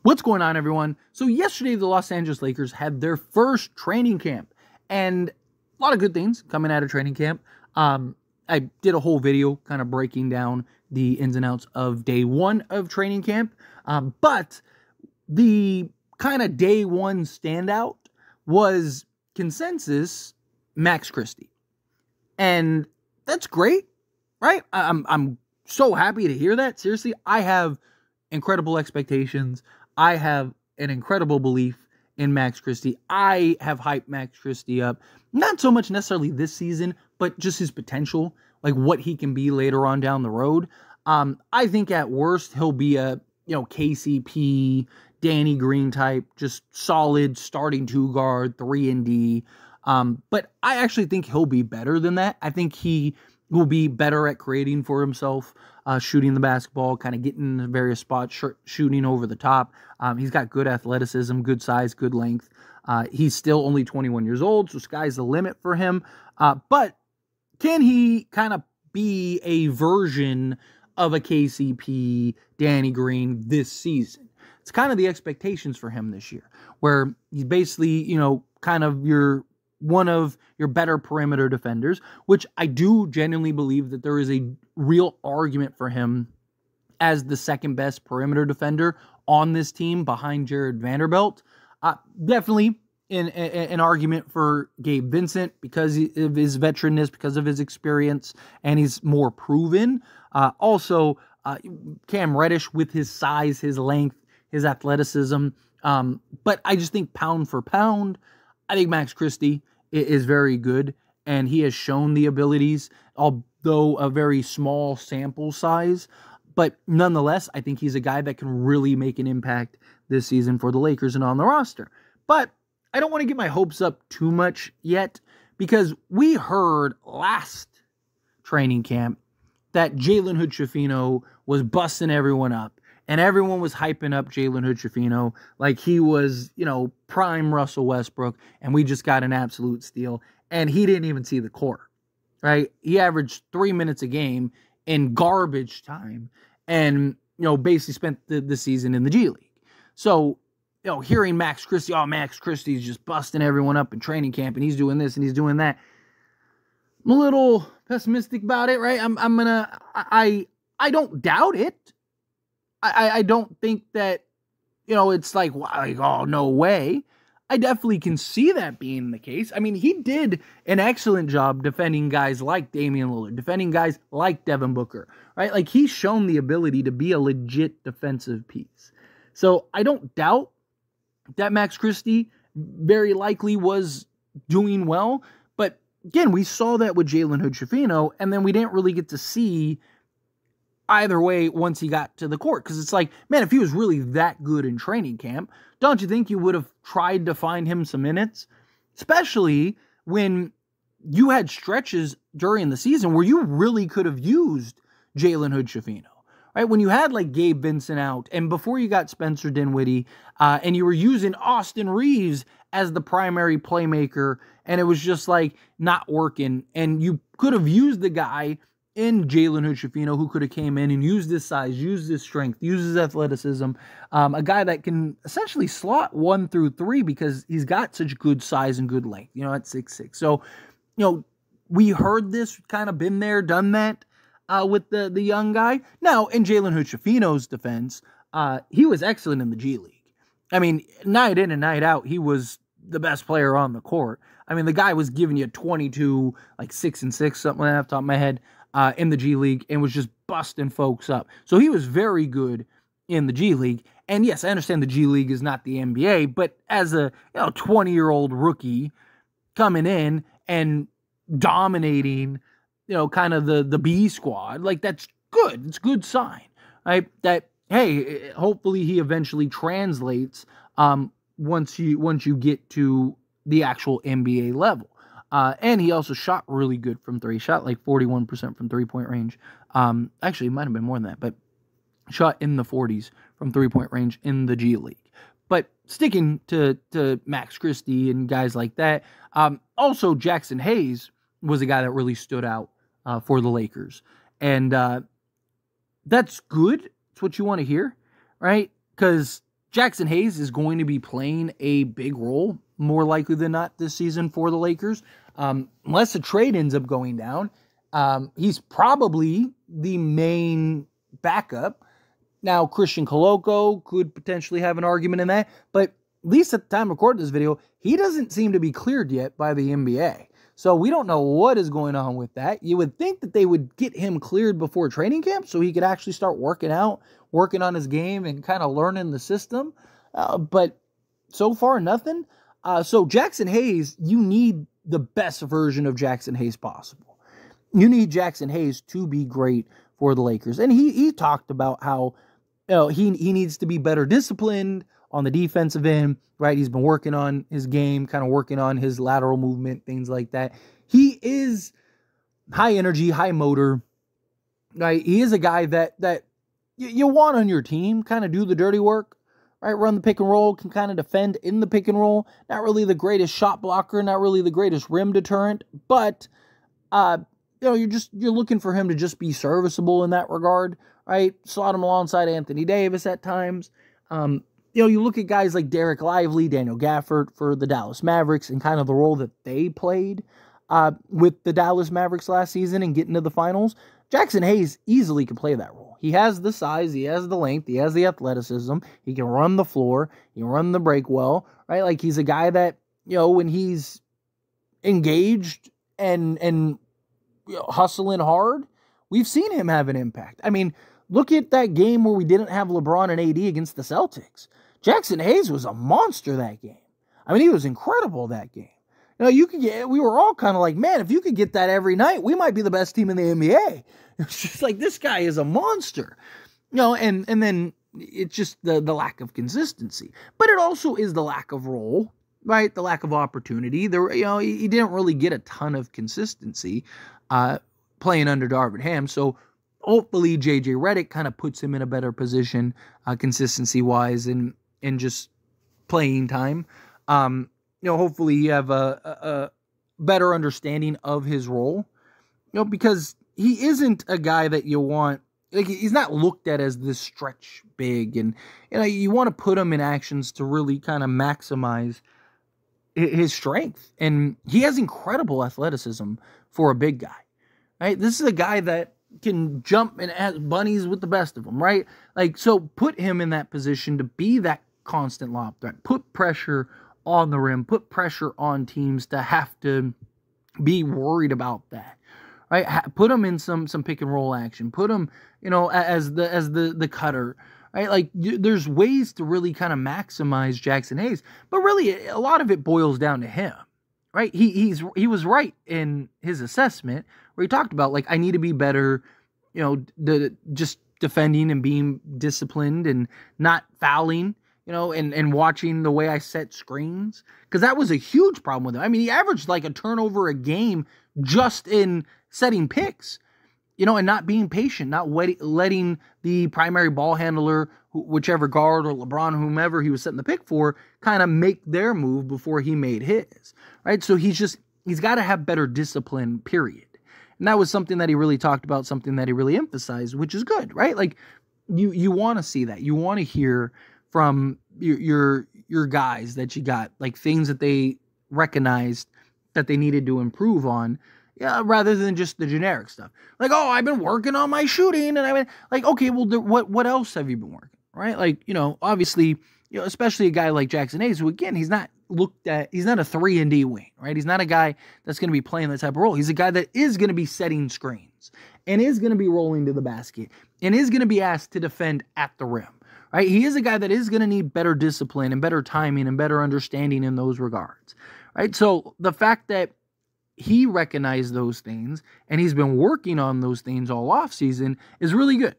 What's going on, everyone? So yesterday, the Los Angeles Lakers had their first training camp, and a lot of good things coming out of training camp. I did a whole video kind of breaking down the ins and outs of day one of training camp, but the kind of day one standout was consensus Max Christie, and that's great, right? I'm so happy to hear that. Seriously, I have incredible expectations. I have an incredible belief in Max Christie. I have hyped Max Christie up, not so much necessarily this season, but just his potential, like what he can be later on down the road. I think at worst he'll be a KCP, Danny Green type, just solid starting two guard, 3-and-D. But I actually think he'll be better than that. I think he will be better at creating for himself, shooting the basketball, kind of getting in various spots, shooting over the top. He's got good athleticism, good size, good length. He's still only 21 years old, so sky's the limit for him. But can he kind of be a version of a KCP, Danny Green this season? It's kind of the expectations for him this year, where he's basically, kind of one of your better perimeter defenders, which I do genuinely believe that there is a real argument for him as the second best perimeter defender on this team behind Jared Vanderbilt. Definitely an argument for Gabe Vincent because of his veteranness, because of his experience, and he's more proven. Also, Cam Reddish with his size, his length, his athleticism. But I just think pound for pound, I think Max Christie is very good, and he has shown the abilities, although a very small sample size. But nonetheless, I think he's a guy that can really make an impact this season for the Lakers and on the roster. But I don't want to get my hopes up too much yet, because we heard last training camp that Jalen Hood-Schifino was busting everyone up, and everyone was hyping up Jalen Hood-Schifino like he was, prime Russell Westbrook, and we just got an absolute steal. And he didn't even see the court, right? He averaged 3 minutes a game in garbage time and, basically spent the season in the G League. So, hearing Max Christie, Max Christie's just busting everyone up in training camp, and he's doing this and he's doing that. I'm a little pessimistic about it, right? I don't doubt it. I don't think that, it's like, oh, no way. I definitely can see that being the case. I mean, he did an excellent job defending guys like Damian Lillard, defending guys like Devin Booker, right? Like, he's shown the ability to be a legit defensive piece. So I don't doubt that Max Christie very likely was doing well. But again, we saw that with Jalen Hood-Schifino, and then we didn't really get to see either way once he got to the court. Because it's like, man, if he was really that good in training camp, don't you think you would have tried to find him some minutes? Especially when you had stretches during the season where you really could have used Jalen Hood-Schifino, right? When you had like Gabe Vincent out, and before you got Spencer Dinwiddie, and you were using Austin Reeves as the primary playmaker, and it was just like not working, and you could have used the guy in Jalen Hood-Schifino who could have came in and used his size, used his strength, used his athleticism, a guy that can essentially slot 1 through 3 because he's got such good size and good length, at 6'6". So, we heard this, kind of been there, done that with the young guy. Now, in Jalen Hood-Schifino's defense, he was excellent in the G League. I mean, night in and night out, he was the best player on the court. I mean, the guy was giving you 22, like 6-6, something like that off the top of my head, in the G League, and was just busting folks up. So he was very good in the G League. And yes, I understand the G League is not the NBA, but as a 20-year-old rookie coming in and dominating, kind of the B squad, like, that's good. It's a good sign, right? That, hey, hopefully he eventually translates once you get to the actual NBA level. And he also shot really good from three. Shot like 41% from three-point range. Actually, it might have been more than that, but shot in the 40s from three-point range in the G League. But sticking to Max Christie and guys like that, also Jackson Hayes was a guy that really stood out for the Lakers. And that's good. It's what you want to hear, right? Because Jaxson Hayes is going to be playing a big role, more likely than not, this season for the Lakers. Unless the trade ends up going down, he's probably the main backup. Now, Christian Coloco could potentially have an argument in that, but at least at the time of recording this video, he doesn't seem to be cleared yet by the NBA. So we don't know what is going on with that. You would think that they would get him cleared before training camp so he could actually start working on his game and kind of learning the system. But so far, nothing. So Jaxson Hayes, you need the best version of Jaxson Hayes possible. You need Jaxson Hayes to be great for the Lakers. And he talked about how he needs to be better disciplined on the defensive end, right? He's been working on his game, kind of working on his lateral movement, things like that. He is high energy, high motor, right? He is a guy that you want on your team, kind of do the dirty work, right? Run the pick and roll, can kind of defend in the pick and roll. Not really the greatest shot blocker, not really the greatest rim deterrent, but you're looking for him to just be serviceable in that regard, right? Slot him alongside Anthony Davis at times. You look at guys like Derek Lively, Daniel Gafford for the Dallas Mavericks, and kind of the role that they played with the Dallas Mavericks last season and getting to the finals. Jaxson Hayes easily can play that role. He has the size, he has the length, he has the athleticism, he can run the floor, he can run the break well, right? Like, he's a guy that, when he's engaged and hustling hard, we've seen him have an impact. I mean, look at that game where we didn't have LeBron and AD against the Celtics. Jaxson Hayes was a monster that game. I mean, he was incredible that game. We were all kind of like, man, if you could get that every night, we might be the best team in the NBA. It's just like, this guy is a monster. And then it's just the lack of consistency. But it also is the lack of role, right? The lack of opportunity. He didn't really get a ton of consistency playing under Darvin Ham. So hopefully JJ Redick kind of puts him in a better position consistency-wise and just playing time. Hopefully you have a better understanding of his role, because he isn't a guy that you want, like, he's not looked at as this stretch big, and you want to put him in actions to really kind of maximize his strength. And he has incredible athleticism for a big guy, right? This is a guy that can jump and has bunnies with the best of them, right? Like, so put him in that position to be that constant lob threat, put pressure on the rim, put pressure on teams to have to be worried about that, right? Put him in some pick and roll action, put him, as the cutter, right? Like, there's ways to really kind of maximize Jaxson Hayes, but really a lot of it boils down to him, right? He was right in his assessment where he talked about, like, I need to be better, just defending and being disciplined and not fouling, and watching the way I set screens, because that was a huge problem with him. I mean, he averaged like a turnover a game just in setting picks, and not being patient, not letting the primary ball handler, whichever guard or LeBron, whomever he was setting the pick for, kind of make their move before he made his, right? So he's got to have better discipline, period. And that was something that he really talked about, something that he really emphasized, which is good, right? Like, you want to see that. You want to hear from your guys that you got, like, things that they recognized that they needed to improve on, rather than just the generic stuff. Like, oh, I've been working on my shooting, and I've been like, okay, well, what else have you been working, right? Like, obviously, especially a guy like Jaxson Hayes, who, again, he's not a 3-and-D wing, right? He's not a guy that's going to be playing that type of role. He's a guy that is going to be setting screens and is going to be rolling to the basket and is going to be asked to defend at the rim, right? He is a guy that is going to need better discipline and better timing and better understanding in those regards, right? So the fact that he recognized those things and he's been working on those things all offseason is really good,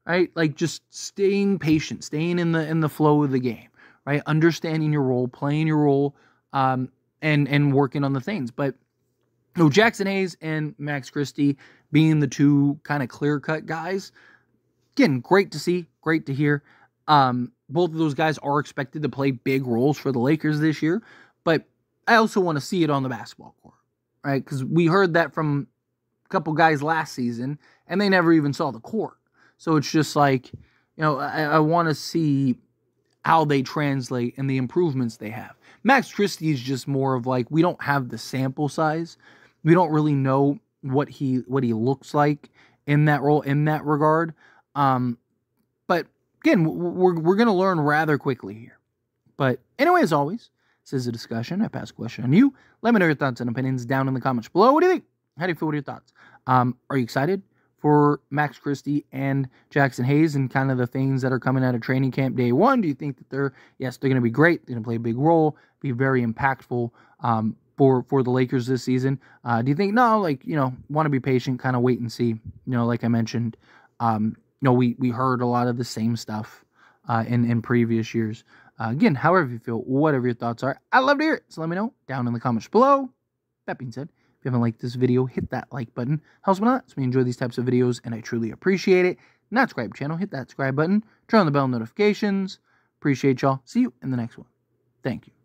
right? Like, just staying patient, staying in the flow of the game, right? Understanding your role, playing your role, and working on the things. But Jaxson Hayes and Max Christie being the two kind of clear-cut guys, again, great to see, great to hear. Both of those guys are expected to play big roles for the Lakers this year, but I also want to see it on the basketball court, right? Because we heard that from a couple guys last season, and they never even saw the court. So it's just like, I want to see how they translate and the improvements they have. Max Christie is just more of like, we don't have the sample size. We don't really know what he looks like in that role, in that regard. But again, we're going to learn rather quickly here. But anyway, as always, this is a discussion. I pass a question on you. Let me know your thoughts and opinions down in the comments below. What do you think? How do you feel? What are your thoughts? Are you excited for Max Christie and Jaxson Hayes and kind of the things that are coming out of training camp day one? Do you think that they're going to be great? They're going to play a big role, be very impactful for the Lakers this season? Do you think, no, like, want to be patient, kind of wait and see? Like I mentioned, we heard a lot of the same stuff in previous years. Again, however you feel, whatever your thoughts are, I'd love to hear it. So let me know down in the comments below. That being said, if you haven't liked this video, hit that like button. Helps me a lot. So we enjoy these types of videos, and I truly appreciate it. Not subscribe channel, hit that subscribe button. Turn on the bell notifications. Appreciate y'all. See you in the next one. Thank you.